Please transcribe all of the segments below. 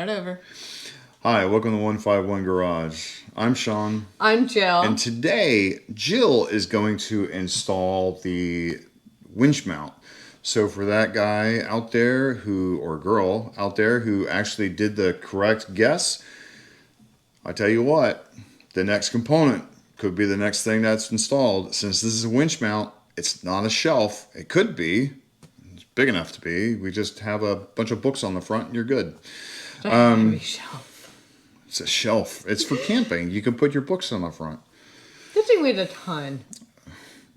Start over. Hi, welcome to 151 Garage. I'm Sean. I'm Jill. And today, Jill is going to install the winch mount. So for that guy out there or girl out there who actually did the correct guess, I tell you what, the next component could be the next thing that's installed. Since this is a winch mount, it's not a shelf. It could be. It's big enough to be. We just have a bunch of books on the front and you're good. It's a heavy shelf. It's a shelf. It's for camping. You can put your books on the front. This thing weighs a ton.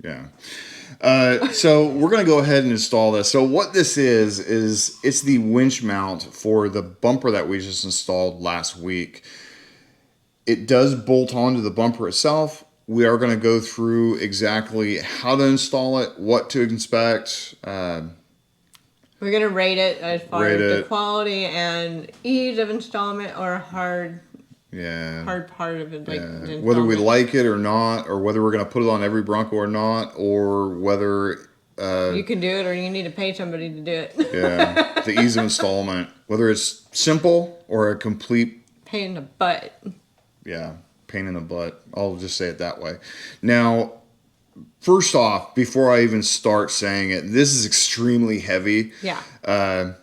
Yeah. So we're going to go ahead and install this. So what this is it's the winch mount for the bumper that we just installed last week. It does bolt onto the bumper itself. We are going to go through exactly how to install it, what to inspect. We're going to rate it as far as the quality and ease of installment or hard part of it. Like whether we like it or not, or whether we're going to put it on every Bronco or not, or whether... you can do it or you need to pay somebody to do it. Yeah, the ease of installment. Whether it's simple or a complete... Pain in the butt. Yeah, pain in the butt. I'll just say it that way. Now... First off, before I even start saying it, this is extremely heavy. Yeah.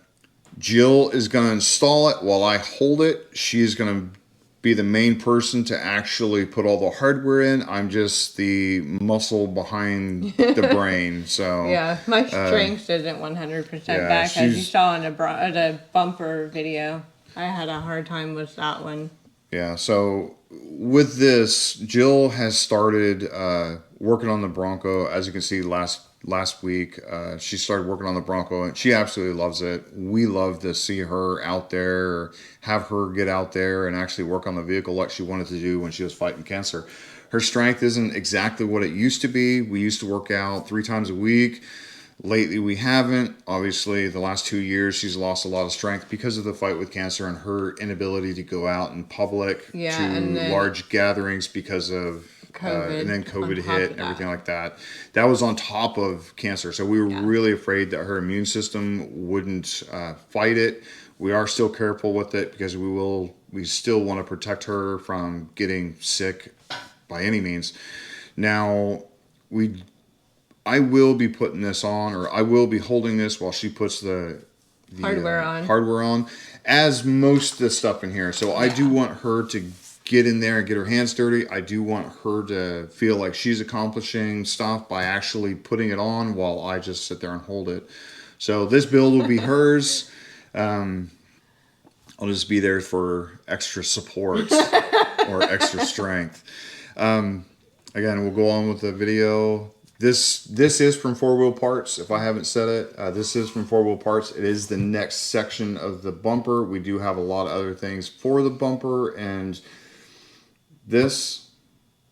Jill is going to install it while I hold it. She's going to be the main person to actually put all the hardware in. I'm just the muscle behind the brain. So yeah, my strength isn't 100% back. As you saw in the bumper video, I had a hard time with that one. Yeah, so with this, Jill has started working on the Bronco. As you can see, last week, she started working on the Bronco, and she absolutely loves it. We love to see her out there, or have her get out there and actually work on the vehicle like she wanted to do when she was fighting cancer. Her strength isn't exactly what it used to be. We used to work out 3 times a week. Lately, we haven't. Obviously, the last 2 years, she's lost a lot of strength because of the fight with cancer and her inability to go out in public to large gatherings because of COVID, and then COVID hit and everything like that. That was on top of cancer. So we were really afraid that her immune system wouldn't fight it. We are still careful with it because we still want to protect her from getting sick by any means. Now, I will be putting this on, or I will be holding this while she puts the hardware on, as most of the stuff in here. So I do want her to get in there and get her hands dirty. I do want her to feel like she's accomplishing stuff by actually putting it on while I just sit there and hold it. So this build will be hers. I'll just be there for extra support or extra strength. Again, we'll go on with the video. This is from 4-Wheel Parts. If I haven't said it, this is from 4-Wheel Parts. It is the next section of the bumper. We do have a lot of other things for the bumper, and this,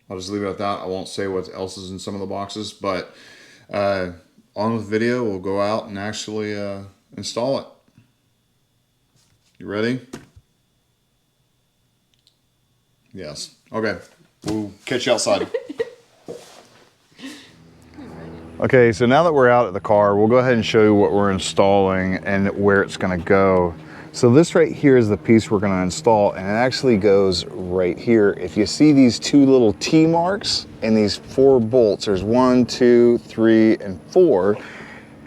I'll just leave it at that. I won't say what else is in some of the boxes, but on with the video, we'll go out and actually install it. You ready? Yes. Okay. We'll catch you outside. Okay, so now that we're out at the car, we'll go ahead and show you what we're installing and where it's going to go. So this right here is the piece we're going to install, and it actually goes right here. If you see these 2 little T marks and these 4 bolts, there's 1, 2, 3, and 4.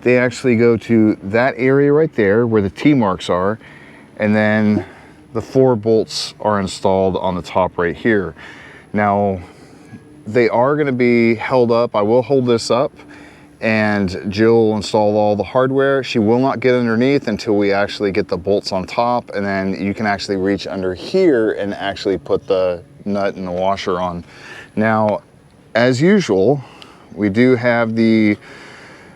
They actually go to that area right there where the T marks are, and then the 4 bolts are installed on the top right here. Now, they are going to be held up. I will hold this up, and Jill will install all the hardware. She will not get underneath until we actually get the bolts on top, and then you can actually reach under here and actually put the nut and the washer on. Now, as usual, we do have the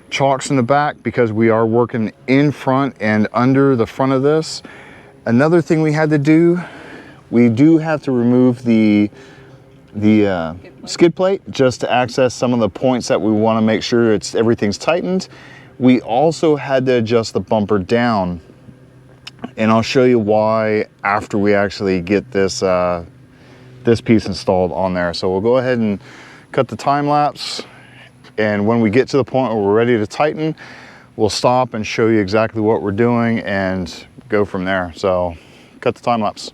chocks in the back because we are working in front and under the front of this. Another thing we had to do, we do have to remove the skid plate just to access some of the points that we want to make sure everything's tightened. We also had to adjust the bumper down, and I'll show you why after we actually get this this piece installed on there. So we'll go ahead and cut the time lapse, and when we get to the point where we're ready to tighten, we'll stop and show you exactly what we're doing and go from there. So cut the time lapse.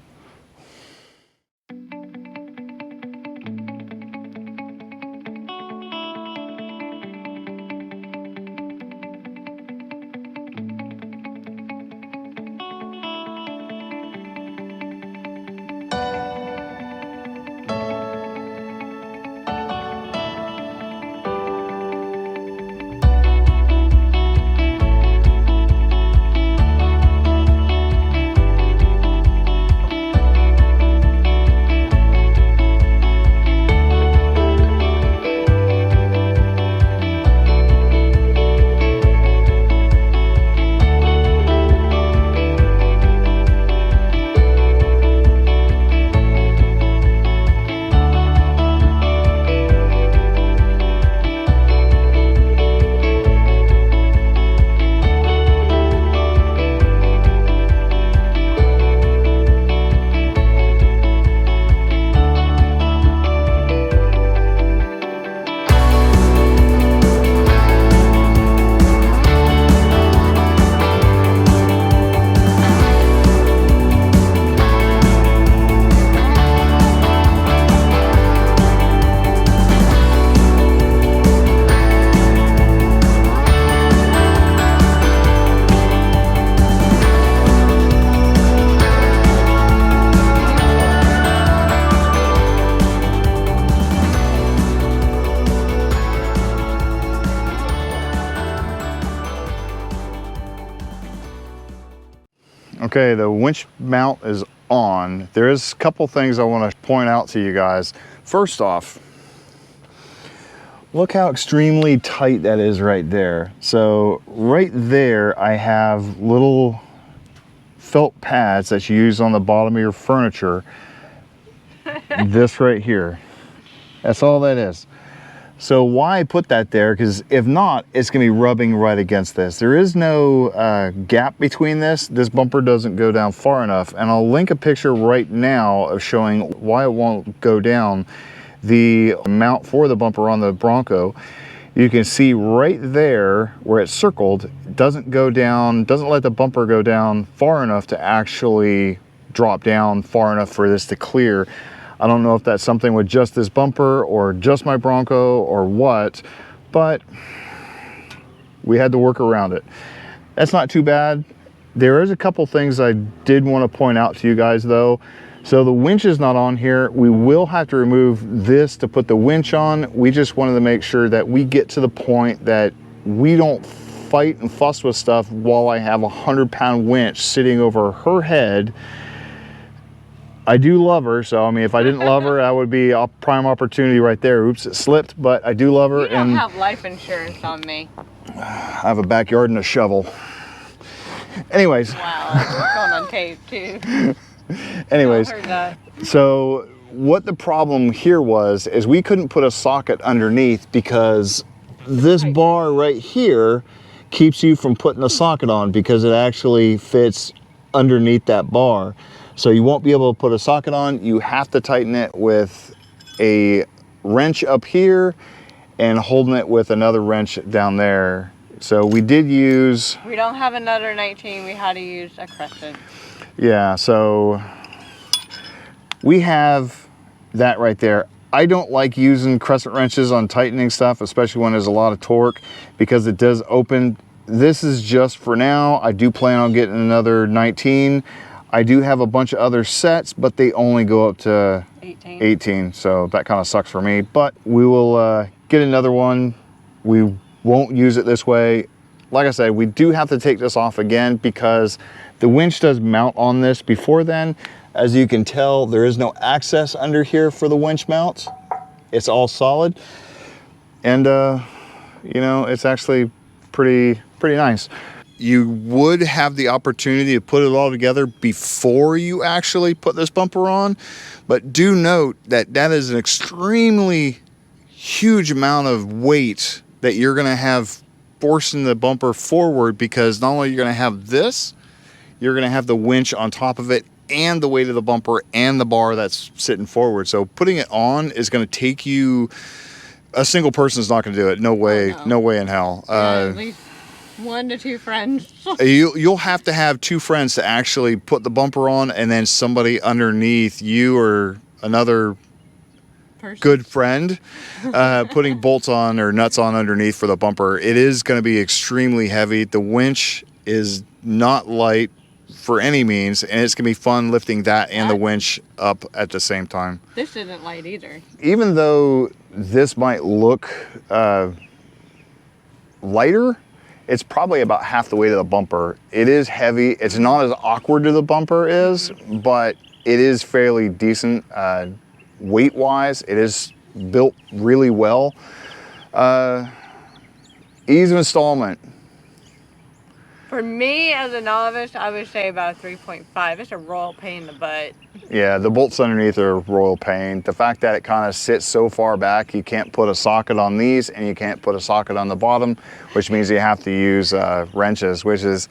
Okay, the winch mount is on. There's a couple things I want to point out to you guys. First off, look how extremely tight that is right there. So right there, I have little felt pads that you use on the bottom of your furniture. This right here. That's all that is. So why I put that there, because if not, it's gonna be rubbing right against this. There is no gap between this. This bumper doesn't go down far enough. And I'll link a picture right now of showing why it won't go down. The mount for the bumper on the Bronco, you can see right there where it's circled, doesn't go down, doesn't let the bumper go down far enough to actually drop down far enough for this to clear. I don't know if that's something with just this bumper or just my Bronco or what, but we had to work around it. That's not too bad. There is a couple things I did want to point out to you guys though. So the winch is not on here. We will have to remove this to put the winch on. We just wanted to make sure that we get to the point that we don't fight and fuss with stuff while I have a 100-pound winch sitting over her head. I do love her, so I mean, if I didn't love her, that would be a prime opportunity right there. Oops, it slipped, but I do love her. You don't have life insurance on me. I have a backyard and a shovel. Anyways. Wow, that's going on tape too. Anyways, I heard that. So what the problem here was, is we couldn't put a socket underneath because this bar right here keeps you from putting a socket on because it actually fits underneath that bar. So you won't be able to put a socket on. You have to tighten it with a wrench up here and holding it with another wrench down there. So we did use... We don't have another 19. We had to use a crescent. Yeah, so we have that right there. I don't like using crescent wrenches on tightening stuff, especially when there's a lot of torque, because it does open. This is just for now. I do plan on getting another 19. I do have a bunch of other sets, but they only go up to 18, so that kind of sucks for me. But we will get another one. We won't use it this way. Like I said, we do have to take this off again because the winch does mount on this before then. As you can tell, there is no access under here for the winch mount. It's all solid. And, you know, it's actually pretty nice. You would have the opportunity to put it all together before you actually put this bumper on, but do note that that is an extremely huge amount of weight that you're going to have forcing the bumper forward, because not only are you going to have this, you're going to have the winch on top of it and the weight of the bumper and the bar that's sitting forward. So putting it on is going to take you, a single person is not going to do it. No way, no way in hell. Yeah, at least 1 to 2 friends. You'll have to have 2 friends to actually put the bumper on, and then somebody underneath you or another good friend putting bolts on or nuts on underneath for the bumper. It is going to be extremely heavy. The winch is not light for any means, and it's going to be fun lifting that and the winch up at the same time. This isn't light either. Even though this might look lighter, it's probably about half the weight of the bumper. It is heavy. It's not as awkward as the bumper is, but it is fairly decent weight-wise. It is built really well. Ease of installment. For me, as a novice, I would say about 3.5. It's a royal pain in the butt. Yeah, the bolts underneath are royal pain. The fact that it kind of sits so far back, you can't put a socket on these and you can't put a socket on the bottom, which means you have to use wrenches, which is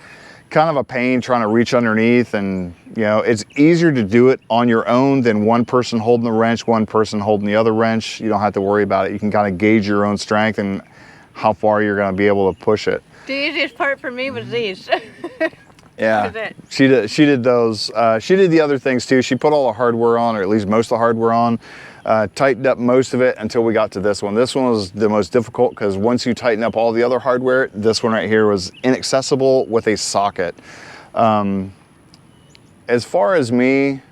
kind of a pain trying to reach underneath. And you know, it's easier to do it on your own than one person holding the wrench, one person holding the other wrench. You don't have to worry about it. You can kind of gauge your own strength and how far you're going to be able to push it. The easiest part for me was these. Yeah, she did those. She did the other things too. She put all the hardware on, or at least most of the hardware on, tightened up most of it until we got to this one. This one was the most difficult because once you tighten up all the other hardware, this one right here was inaccessible with a socket. As far as me,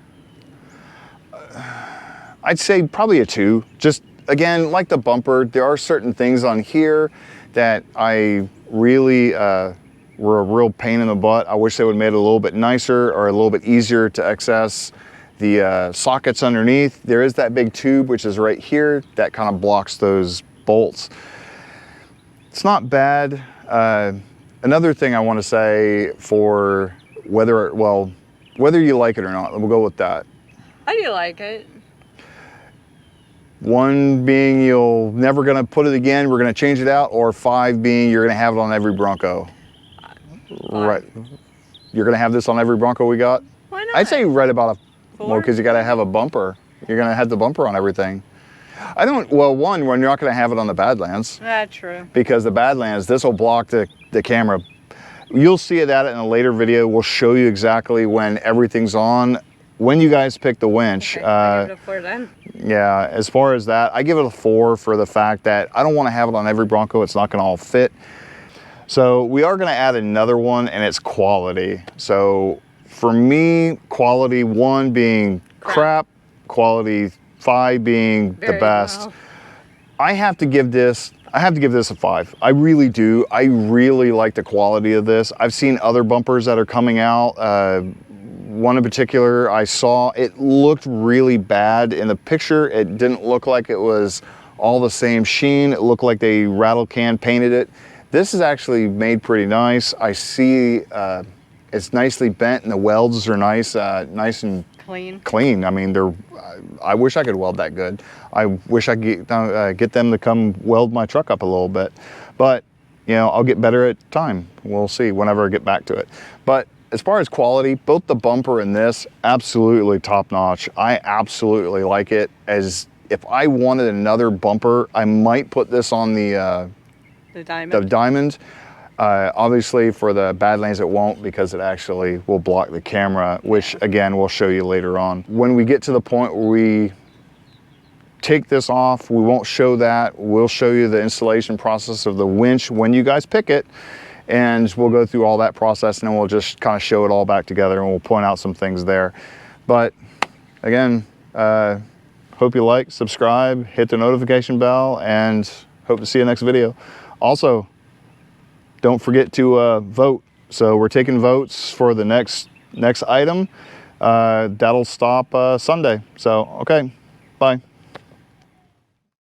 I'd say probably a 2. Just again, like the bumper, there are certain things on here that I really were a real pain in the butt. I wish they would have made it a little bit nicer or a little bit easier to access. The sockets underneath, there is that big tube which is right here that kind of blocks those bolts. It's not bad. Another thing I want to say for whether you like it or not, we'll go with that. I do like it. 1 being you're never gonna put it again, we're gonna change it out, or 5 being you're gonna have it on every Bronco. 5. Right. You're gonna have this on every Bronco we got? Why not? I'd say right about 4. well, because you gotta have a bumper. You're gonna have the bumper on everything. Well, 1, when you're not gonna have it on the Badlands. That's true. Because the Badlands, this will block the camera. You'll see that in a later video. We'll show you exactly when everything's on. When you guys pick the winch, Okay, I give it a 4 then. yeah, as far as that, I give it a 4 for the fact that I don't want to have it on every Bronco. It's not going to all fit. So we are going to add another one, and it's quality. So for me, quality 1 being crap, quality 5 being the best. Well. I have to give this a 5. I really do. I really like the quality of this. I've seen other bumpers that are coming out. One in particular I saw, it looked really bad. In the picture, it didn't look like it was all the same sheen. It looked like they rattle can painted it. This is actually made pretty nice. I see it's nicely bent and the welds are nice and clean. I mean, I wish I could weld that good. I wish I could get them to come weld my truck up a little bit. But, you know, I'll get better at time. We'll see whenever I get back to it. But as far as quality, both the bumper and this, absolutely top notch. I absolutely like it. As if I wanted another bumper, I might put this on the diamond. Obviously for the Badlands it won't, because it actually will block the camera, which again, we'll show you later on. When we get to the point where we take this off, we won't show that. We'll show you the installation process of the winch when you guys pick it. And we'll go through all that process, and then we'll just kind of show it all back together, and we'll point out some things there. But again, hope you like, subscribe, hit the notification bell, and hope to see you next video. Also, don't forget to vote. So we're taking votes for the next item. That'll stop Sunday. So, okay, bye.